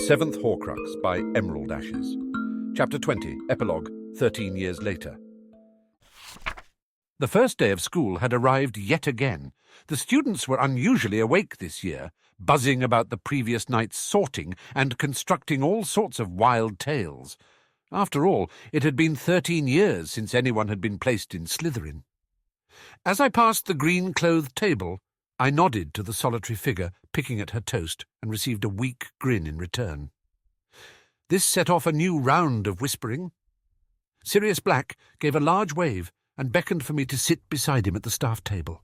Seventh Horcrux by Emerald Ashes. Chapter 20, Epilogue, 13 years later. The first day of school had arrived yet again. The students were unusually awake this year, buzzing about the previous night's sorting and constructing all sorts of wild tales. After all, it had been 13 years since anyone had been placed in Slytherin. As I passed the green-clothed table, I nodded to the solitary figure picking at her toast and received a weak grin in return. This set off a new round of whispering. Sirius Black gave a large wave and beckoned for me to sit beside him at the staff table.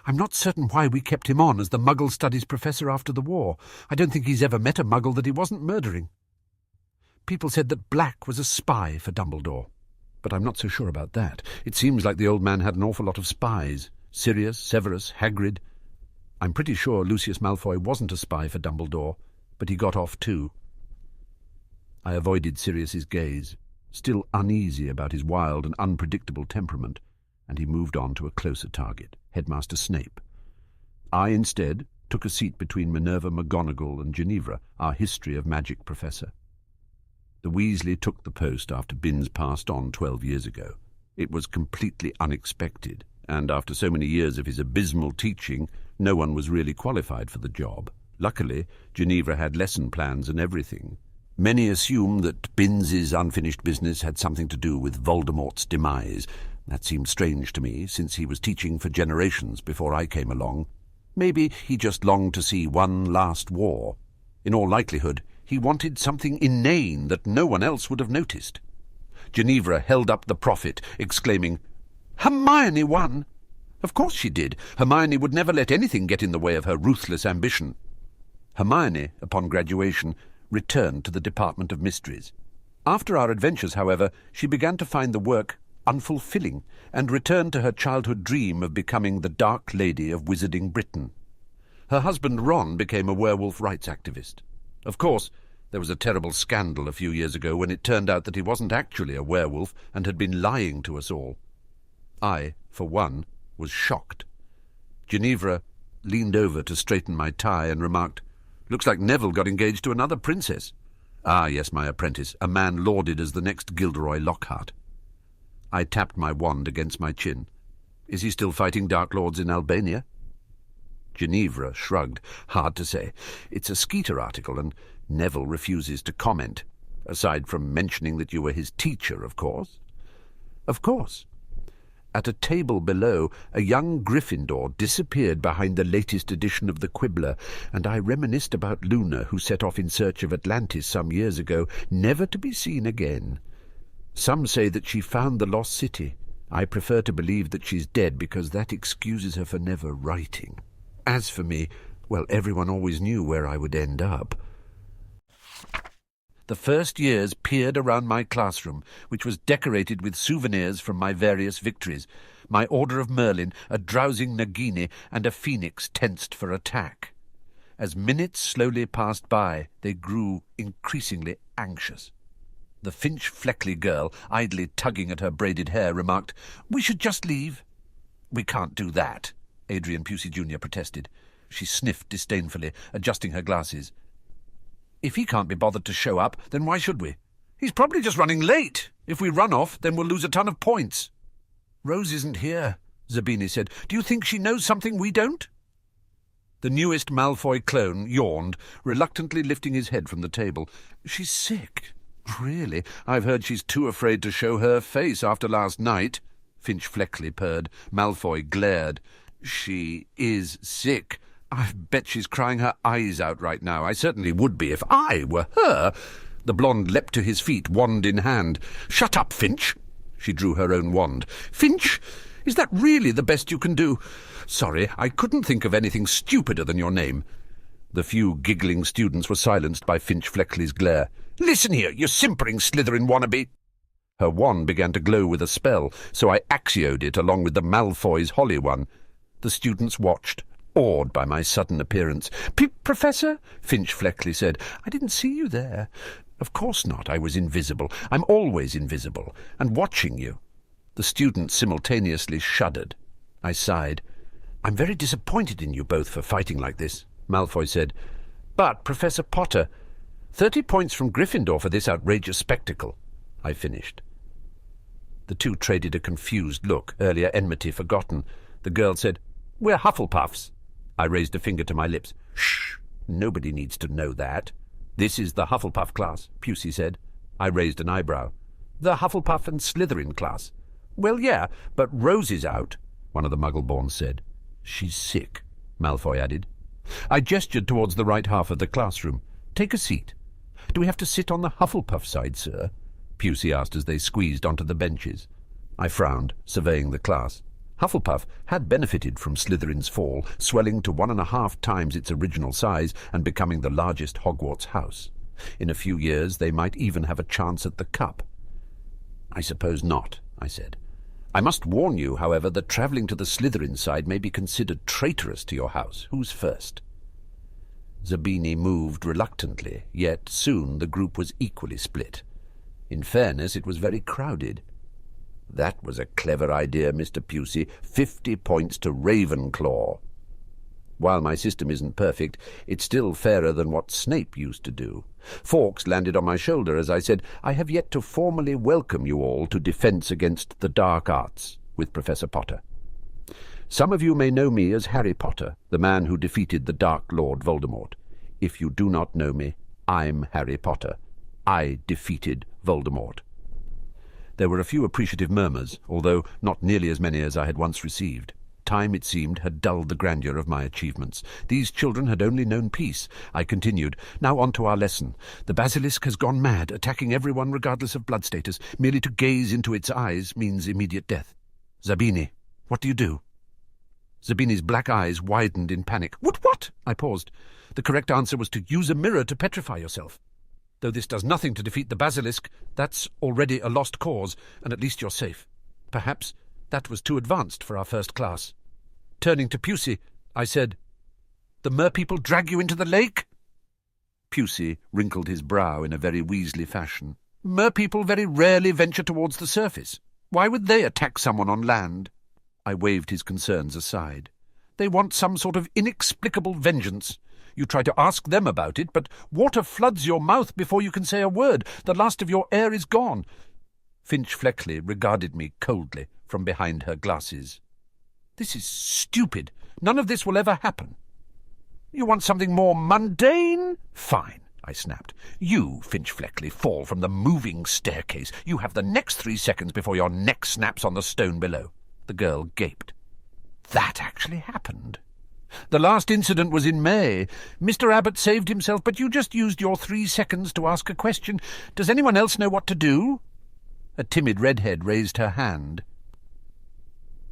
I'm not certain why we kept him on as the Muggle Studies professor after the war. I don't think he's ever met a Muggle that he wasn't murdering. People said that Black was a spy for Dumbledore, but I'm not so sure about that. It seems like the old man had an awful lot of spies. Sirius, Severus, Hagrid. I'm pretty sure Lucius Malfoy wasn't a spy for Dumbledore, but he got off too. I avoided Sirius's gaze, still uneasy about his wild and unpredictable temperament, and he moved on to a closer target, Headmaster Snape. I, instead, took a seat between Minerva McGonagall and Ginevra, our history of magic professor. The Weasley took the post after Binns passed on 12 years ago. It was completely unexpected, and after so many years of his abysmal teaching, no one was really qualified for the job. Luckily, Ginevra had lesson plans and everything. Many assume that Binns's unfinished business had something to do with Voldemort's demise. That seemed strange to me, since he was teaching for generations before I came along. Maybe he just longed to see one last war. In all likelihood, he wanted something inane that no one else would have noticed. Ginevra held up the prophet, exclaiming, "Hermione won!" Of course she did. Hermione would never let anything get in the way of her ruthless ambition. Hermione, upon graduation, returned to the Department of Mysteries. After our adventures, however, she began to find the work unfulfilling and returned to her childhood dream of becoming the Dark Lady of Wizarding Britain. Her husband Ron became a werewolf rights activist. Of course, there was a terrible scandal a few years ago when it turned out that he wasn't actually a werewolf and had been lying to us all. I, for one, was shocked. Ginevra leaned over to straighten my tie and remarked, "Looks like Neville got engaged to another princess." "Ah, yes, my apprentice, a man lauded as the next Gilderoy Lockhart." I tapped my wand against my chin. "Is he still fighting Dark Lords in Albania?" Ginevra shrugged. "Hard to say. It's a Skeeter article, and Neville refuses to comment, aside from mentioning that you were his teacher, of course." "Of course." At a table below, a young Gryffindor disappeared behind the latest edition of the Quibbler, and I reminisced about Luna, who set off in search of Atlantis some years ago, never to be seen again. Some say that she found the lost city. I prefer to believe that she's dead, because that excuses her for never writing. As for me, well, everyone always knew where I would end up. The first years peered around my classroom, which was decorated with souvenirs from my various victories, my Order of Merlin, a drowsing Nagini, and a phoenix tensed for attack. As minutes slowly passed by, they grew increasingly anxious. The Finch-Fleckley girl, idly tugging at her braided hair, remarked, "We should just leave." "We can't do that," Adrian Pusey Jr. protested. She sniffed disdainfully, adjusting her glasses. "If he can't be bothered to show up, then why should we? He's probably just running late. If we run off, then we'll lose a ton of points." "Rose isn't here," Zabini said. "Do you think she knows something we don't?" The newest Malfoy clone yawned, reluctantly lifting his head from the table. "She's sick." "Really? I've heard she's too afraid to show her face after last night," Finch-Fleckley purred. Malfoy glared. "She is sick. I bet she's crying her eyes out right now. I certainly would be if I were her." The blonde leapt to his feet, wand in hand. "Shut up, Finch." She drew her own wand. "Finch, is that really the best you can do? Sorry, I couldn't think of anything stupider than your name." The few giggling students were silenced by Finch-Fleckley's glare. "Listen here, you simpering Slytherin wannabe." Her wand began to glow with a spell, so I axioed it along with the Malfoy's holy one. The students watched, awed by my sudden appearance. "Professor?" Finch-Fleckley said. "I didn't see you there." "Of course not. I was invisible. I'm always invisible, and watching you." The students simultaneously shuddered. I sighed. "I'm very disappointed in you both for fighting like this," Malfoy said. "But, Professor Potter, 30 points from Gryffindor for this outrageous spectacle, I finished. The two traded a confused look, earlier enmity forgotten. The girl said, "We're Hufflepuffs." I raised a finger to my lips. "Shh! Nobody needs to know that." "This is the Hufflepuff class," Pusey said. I raised an eyebrow. "The Hufflepuff and Slytherin class." "Well, yeah, but Rose is out," one of the Muggle-borns said. "She's sick," Malfoy added. I gestured towards the right half of the classroom. "Take a seat." "Do we have to sit on the Hufflepuff side, sir?" Pusey asked as they squeezed onto the benches. I frowned, surveying the class. Hufflepuff had benefited from Slytherin's fall, swelling to 1.5 times its original size and becoming the largest Hogwarts house. In a few years they might even have a chance at the cup. "I suppose not," I said. "I must warn you, however, that travelling to the Slytherin side may be considered traitorous to your house. Who's first?" Zabini moved reluctantly, yet soon the group was equally split. In fairness, it was very crowded. "That was a clever idea, Mr. Pusey. 50 points to Ravenclaw. While my system isn't perfect, it's still fairer than what Snape used to do." Fawkes landed on my shoulder as I said, "I have yet to formally welcome you all to Defence Against the Dark Arts with Professor Potter. Some of you may know me as Harry Potter, the man who defeated the Dark Lord Voldemort. If you do not know me, I'm Harry Potter. I defeated Voldemort." There were a few appreciative murmurs, although not nearly as many as I had once received. Time, it seemed, had dulled the grandeur of my achievements. These children had only known peace. I continued. "Now on to our lesson. The basilisk has gone mad, attacking everyone regardless of blood status. Merely to gaze into its eyes means immediate death. Zabini, what do you do?" Zabini's black eyes widened in panic. What? I paused. The correct answer was to use a mirror to petrify yourself. Though this does nothing to defeat the basilisk, that's already a lost cause, and at least you're safe. Perhaps that was too advanced for our first class. Turning to Pusey, I said, "The merpeople drag you into the lake?" Pusey wrinkled his brow in a very Weasley fashion. "Merpeople very rarely venture towards the surface. Why would they attack someone on land?" I waved his concerns aside. "They want some sort of inexplicable vengeance. You try to ask them about it, but water floods your mouth before you can say a word. The last of your air is gone." Finch Fleckley regarded me coldly from behind her glasses. "This is stupid. None of this will ever happen." "You want something more mundane? Fine," I snapped. "You, Finch Fleckley, fall from the moving staircase. You have the next 3 seconds before your neck snaps on the stone below." The girl gaped. "That actually happened?" "The last incident was in May. Mr. Abbott saved himself, but you just used your 3 seconds to ask a question. Does anyone else know what to do?" A timid redhead raised her hand.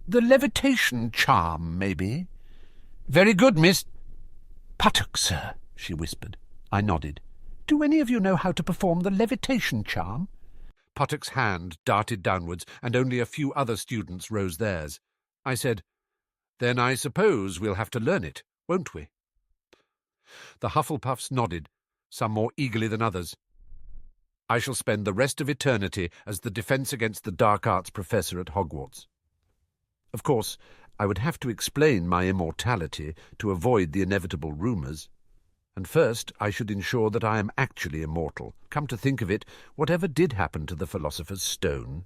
"The levitation charm, maybe." "Very good, Miss—" "Puttock, sir," she whispered. I nodded. "Do any of you know how to perform the levitation charm?" Puttock's hand darted downwards, and only a few other students rose theirs. I said, "Then I suppose we'll have to learn it, won't we?" The Hufflepuffs nodded, some more eagerly than others. I shall spend the rest of eternity as the Defence Against the Dark Arts professor at Hogwarts. Of course, I would have to explain my immortality to avoid the inevitable rumours. And first I should ensure that I am actually immortal. Come to think of it, whatever did happen to the Philosopher's Stone?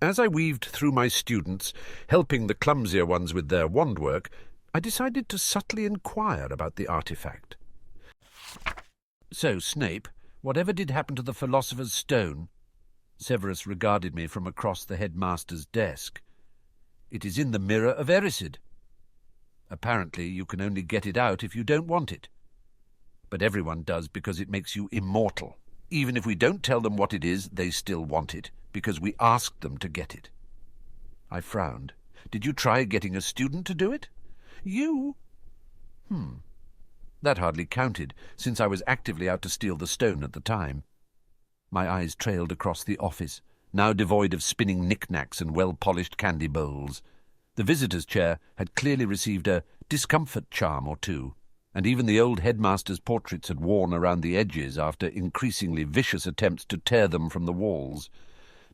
As I weaved through my students, helping the clumsier ones with their wand work, I decided to subtly inquire about the artifact. "So, Snape, whatever did happen to the Philosopher's Stone?" Severus regarded me from across the headmaster's desk. "It is in the Mirror of Erised. Apparently you can only get it out if you don't want it. But everyone does because it makes you immortal. Even if we don't tell them what it is, they still want it, because we asked them to get it." I frowned. "Did you try getting a student to do it?" "You?" That hardly counted, since I was actively out to steal the stone at the time. My eyes trailed across the office, now devoid of spinning knickknacks and well-polished candy bowls. The visitor's chair had clearly received a discomfort charm or two, and even the old headmaster's portraits had worn around the edges after increasingly vicious attempts to tear them from the walls.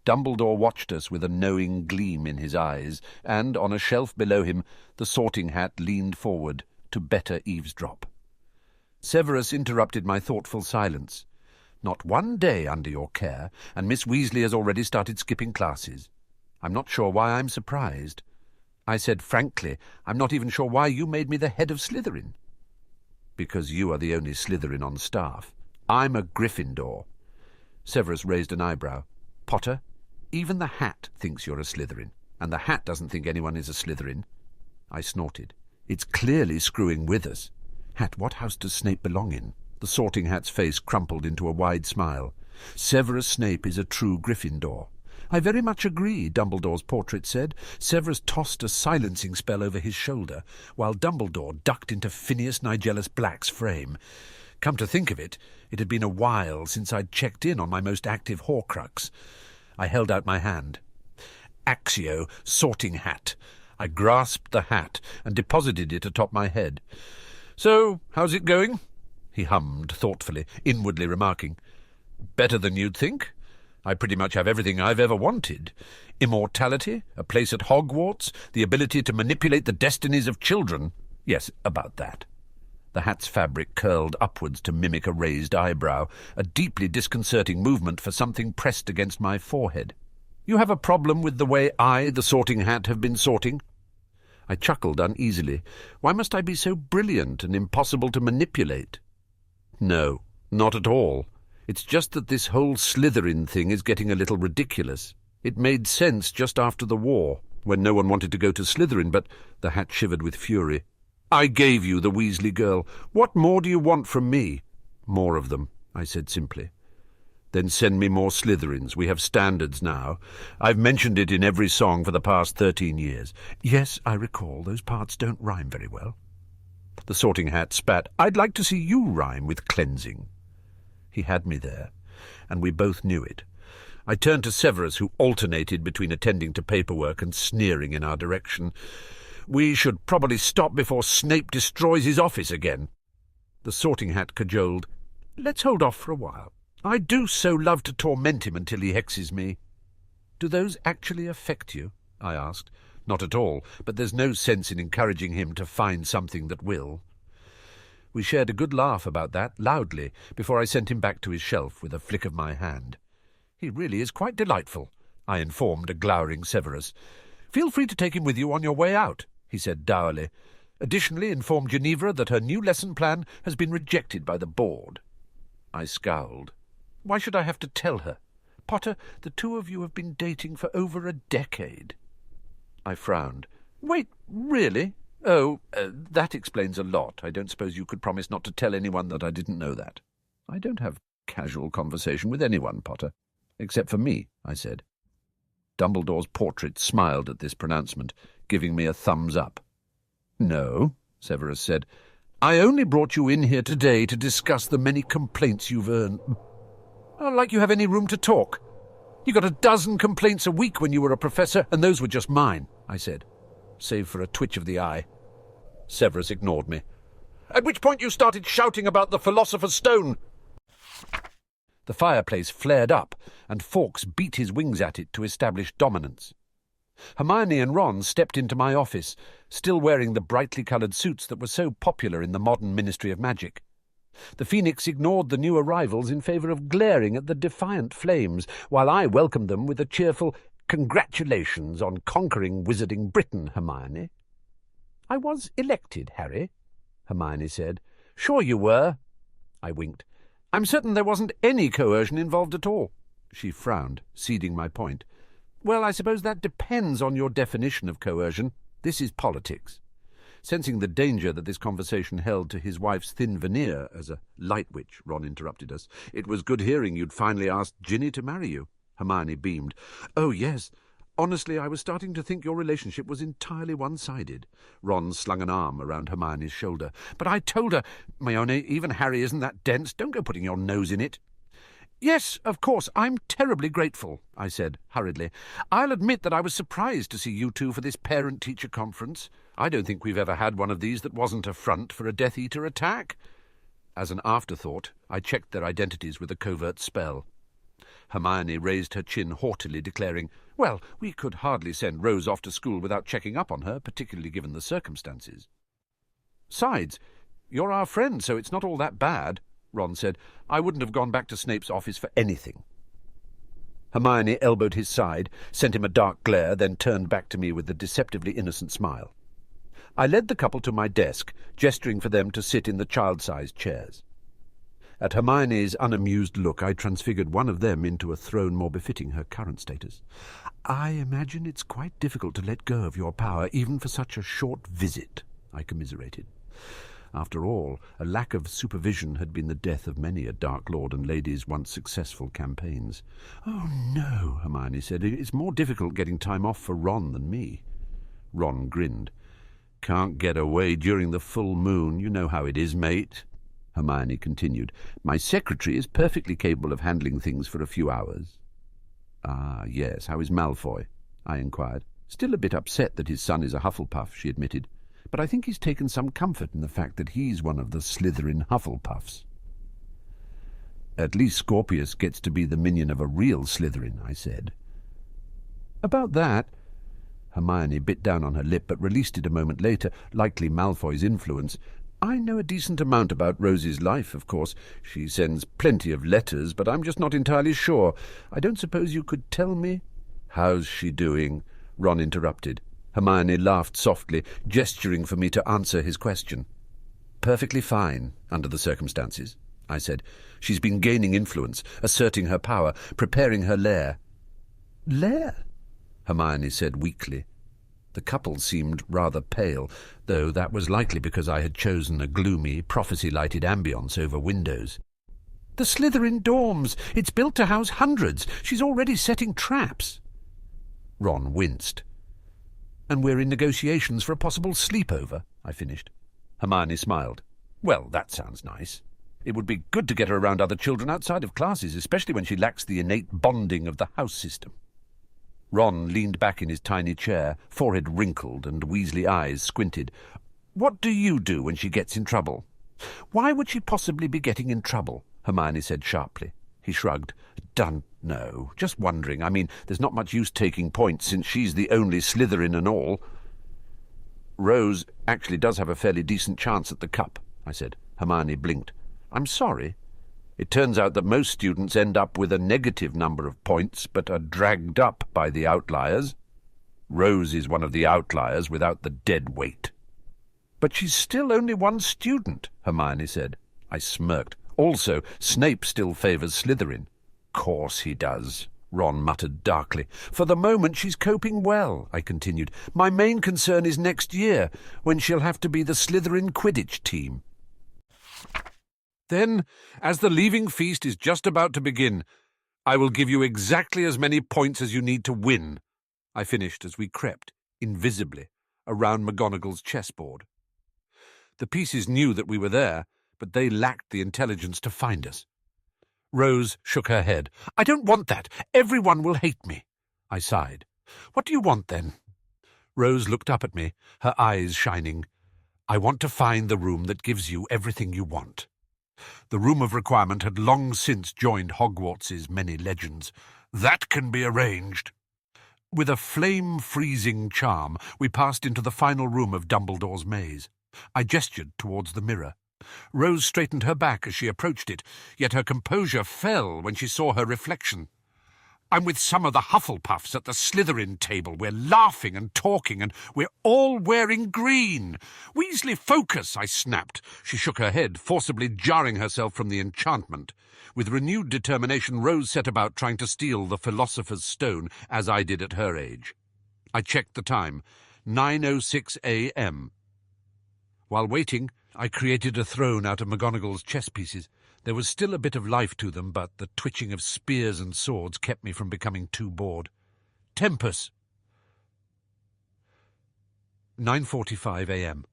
Dumbledore watched us with a knowing gleam in his eyes, and on a shelf below him the sorting hat leaned forward to better eavesdrop. Severus interrupted my thoughtful silence. "Not one day under your care, and Miss Weasley has already started skipping classes. I'm not sure why I'm surprised. I said frankly, I'm not even sure why you made me the head of Slytherin." "Because you are the only Slytherin on staff. I'm a Gryffindor." Severus raised an eyebrow. "Potter, even the hat thinks you're a Slytherin, and the hat doesn't think anyone is a Slytherin." I snorted. "It's clearly screwing with us. Hat, what house does Snape belong in?" The Sorting Hat's face crumpled into a wide smile. "Severus Snape is a true Gryffindor." "I very much agree," Dumbledore's portrait said. Severus tossed a silencing spell over his shoulder, while Dumbledore ducked into Phineas Nigellus Black's frame. Come to think of it, it had been a while since I'd checked in on my most active Horcrux. I held out my hand. "Accio, Sorting Hat." I grasped the hat and deposited it atop my head. "So, how's it going?" he hummed thoughtfully, inwardly remarking. "Better than you'd think. I pretty much have everything I've ever wanted. Immortality, a place at Hogwarts, the ability to manipulate the destinies of children. Yes, about that." The hat's fabric curled upwards to mimic a raised eyebrow, a deeply disconcerting movement for something pressed against my forehead. "You have a problem with the way I, the Sorting Hat, have been sorting?" I chuckled uneasily. Why must I be so brilliant and impossible to manipulate? "No, not at all. It's just that this whole Slytherin thing is getting a little ridiculous. It made sense just after the war, when no one wanted to go to Slytherin, but—" The hat shivered with fury. "I gave you the Weasley girl. What more do you want from me?" "More of them," I said simply. "Then send me more Slytherins. We have standards now. I've mentioned it in every song for the past 13 years. "Yes, I recall. Those parts don't rhyme very well." The Sorting Hat spat. "I'd like to see you rhyme with cleansing." He had me there, and we both knew it. I turned to Severus, who alternated between attending to paperwork and sneering in our direction. "We should probably stop before Snape destroys his office again." The Sorting Hat cajoled. "Let's hold off for a while. I do so love to torment him until he hexes me." "Do those actually affect you?" I asked. "Not at all, but there's no sense in encouraging him to find something that will." We shared a good laugh about that, loudly, before I sent him back to his shelf with a flick of my hand. "He really is quite delightful," I informed a glowering Severus. "Feel free to take him with you on your way out," he said dourly. "Additionally, inform Ginevra that her new lesson plan has been rejected by the board." I scowled. Why should I have to tell her? "Potter, the two of you have been dating for over a decade." I frowned. "Wait, really? Oh, that explains a lot. I don't suppose you could promise not to tell anyone that I didn't know that." "I don't have casual conversation with anyone, Potter. Except for me," I said. Dumbledore's portrait smiled at this pronouncement, giving me a thumbs up. "No," Severus said. "I only brought you in here today to discuss the many complaints you've earned." "Like you have any room to talk. You got a dozen complaints a week when you were a professor, and those were just mine," I said, save for a twitch of the eye. Severus ignored me. "At which point you started shouting about the Philosopher's Stone." The fireplace flared up, and Fawkes beat his wings at it to establish dominance. Hermione and Ron stepped into my office, still wearing the brightly coloured suits that were so popular in the modern Ministry of Magic. The Phoenix ignored the new arrivals in favour of glaring at the defiant flames, while I welcomed them with a cheerful "Congratulations on conquering Wizarding Britain, Hermione." "I was elected, Harry," Hermione said. "Sure you were." I winked. "I'm certain there wasn't any coercion involved at all." She frowned, ceding my point. "Well, I suppose that depends on your definition of coercion. This is politics." Sensing the danger that this conversation held to his wife's thin veneer as a light witch, Ron interrupted us. "It was good hearing you'd finally asked Ginny to marry you." Hermione beamed. "Oh, yes. Honestly, I was starting to think your relationship was entirely one-sided." Ron slung an arm around Hermione's shoulder. "But I told her, Hermione, even Harry isn't that dense. Don't go putting your nose in it." "Yes, of course, I'm terribly grateful," I said hurriedly. "I'll admit that I was surprised to see you two for this parent-teacher conference. I don't think we've ever had one of these that wasn't a front for a Death Eater attack." As an afterthought, I checked their identities with a covert spell. Hermione raised her chin haughtily, declaring, "Well, we could hardly send Rose off to school without checking up on her, particularly given the circumstances. Besides, You're our friend, so it's not all that bad, Ron said. I wouldn't have gone back to Snape's office for anything. Hermione elbowed his side, sent him a dark glare, then turned back to me with a deceptively innocent smile. I led the couple to my desk, gesturing for them to sit in the child-sized chairs. At Hermione's unamused look, I transfigured one of them into a throne more befitting her current status. I imagine it's quite difficult to let go of your power, even for such a short visit, I commiserated. After all, a lack of supervision had been the death of many a Dark Lord and Lady's once successful campaigns. Oh, no, Hermione said. It's more difficult getting time off for Ron than me. Ron grinned. Can't get away during the full moon. You know how it is, mate. Hermione continued. My secretary is perfectly capable of handling things for a few hours. Ah, yes, how is Malfoy? I inquired. Still a bit upset that his son is a Hufflepuff, she admitted. But I think he's taken some comfort in the fact that he's one of the Slytherin Hufflepuffs. At least Scorpius gets to be the minion of a real Slytherin, I said. About that, Hermione bit down on her lip but released it a moment later, likely Malfoy's influence. I know a decent amount about Rose's life, of course. She sends plenty of letters, but I'm just not entirely sure. I don't suppose you could tell me? How's she doing? Ron interrupted. Hermione laughed softly, gesturing for me to answer his question. Perfectly fine, under the circumstances, I said. She's been gaining influence, asserting her power, preparing her lair. Lair? Hermione said weakly. The couple seemed rather pale, though that was likely because I had chosen a gloomy, prophecy-lighted ambience over windows. The Slytherin dorms! It's built to house hundreds! She's already setting traps! Ron winced. And we're in negotiations for a possible sleepover, I finished. Hermione smiled. Well, that sounds nice. It would be good to get her around other children outside of classes, especially when she lacks the innate bonding of the house system. Ron leaned back in his tiny chair, forehead wrinkled and Weasley eyes squinted. What do you do when she gets in trouble? Why would she possibly be getting in trouble? Hermione said sharply. He shrugged. Don't know. Just wondering. I mean, there's not much use taking points since she's the only Slytherin and all. Rose actually does have a fairly decent chance at the cup, I said. Hermione blinked. I'm sorry. It turns out that most students end up with a negative number of points, but are dragged up by the outliers. Rose is one of the outliers without the dead weight. But she's still only one student, Hermione said. I smirked. Also, Snape still favours Slytherin. Course he does, Ron muttered darkly. For the moment she's coping well, I continued. My main concern is next year, when she'll have to be the Slytherin Quidditch team. Then, as the leaving feast is just about to begin, I will give you exactly as many points as you need to win, I finished as we crept, invisibly, around McGonagall's chessboard. The pieces knew that we were there, but they lacked the intelligence to find us. Rose shook her head. I don't want that. Everyone will hate me. I sighed. What do you want, then? Rose looked up at me, her eyes shining. I want to find the room that gives you everything you want. The Room of Requirement had long since joined Hogwarts's many legends. That can be arranged. With a flame-freezing charm, we passed into the final room of Dumbledore's maze. I gestured towards the mirror. Rose straightened her back as she approached it, yet her composure fell when she saw her reflection. I'm with some of the Hufflepuffs at the Slytherin table. We're laughing and talking, and we're all wearing green. Weasley, focus, I snapped. She shook her head, forcibly jarring herself from the enchantment. With renewed determination, Rose set about trying to steal the Philosopher's Stone, as I did at her age. I checked the time. 9:06 a.m. While waiting, I created a throne out of McGonagall's chess pieces. There was still a bit of life to them, but the twitching of spears and swords kept me from becoming too bored. Tempus. 9:45 a.m.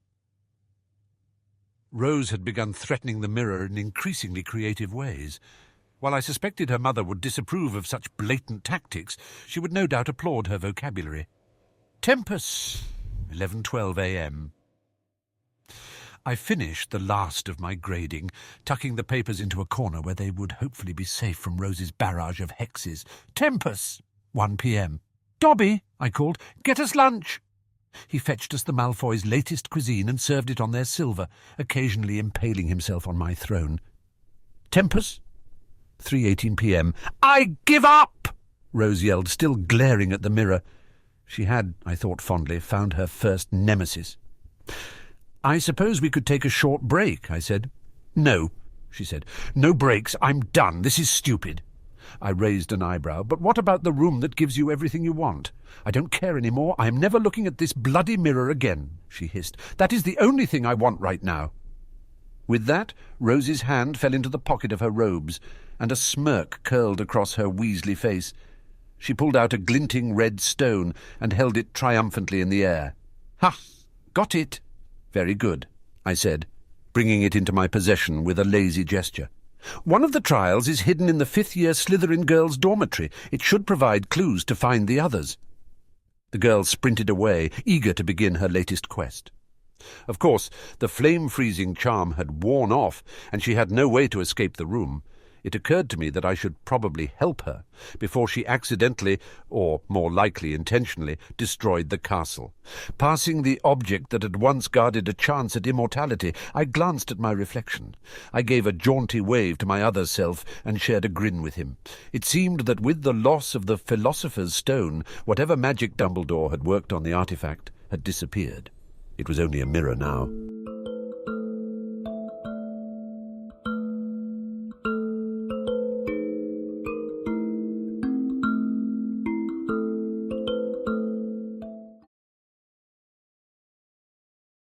Rose had begun threatening the mirror in increasingly creative ways. While I suspected her mother would disapprove of such blatant tactics, she would no doubt applaud her vocabulary. Tempus. 11:12 a.m. I finished the last of my grading, tucking the papers into a corner where they would hopefully be safe from Rose's barrage of hexes. Tempus! 1 p.m. Dobby, I called, get us lunch. He fetched us the Malfoys' latest cuisine and served it on their silver, occasionally impaling himself on my throne. Tempus? 3:18 p.m. "I give up!" Rose yelled, still glaring at the mirror. She had, I thought fondly, found her first nemesis. "I suppose we could take a short break," I said. "No," she said. "No breaks. I'm done. This is stupid." I raised an eyebrow. "But what about the room that gives you everything you want?" "I don't care any more. I am never looking at this bloody mirror again," she hissed. "That is the only thing I want right now." With that, Rose's hand fell into the pocket of her robes, and a smirk curled across her Weasley face. She pulled out a glinting red stone and held it triumphantly in the air. "Ha! Got it!" "Very good," I said, bringing it into my possession with a lazy gesture. "One of the trials is hidden in the fifth-year Slytherin girls' dormitory. It should provide clues to find the others." The girl sprinted away, eager to begin her latest quest. Of course, the flame-freezing charm had worn off, and she had no way to escape the room. It occurred to me that I should probably help her before she accidentally, or more likely intentionally, destroyed the castle. Passing the object that had once guarded a chance at immortality, I glanced at my reflection. I gave a jaunty wave to my other self and shared a grin with him. It seemed that with the loss of the Philosopher's Stone, whatever magic Dumbledore had worked on the artifact had disappeared. It was only a mirror now.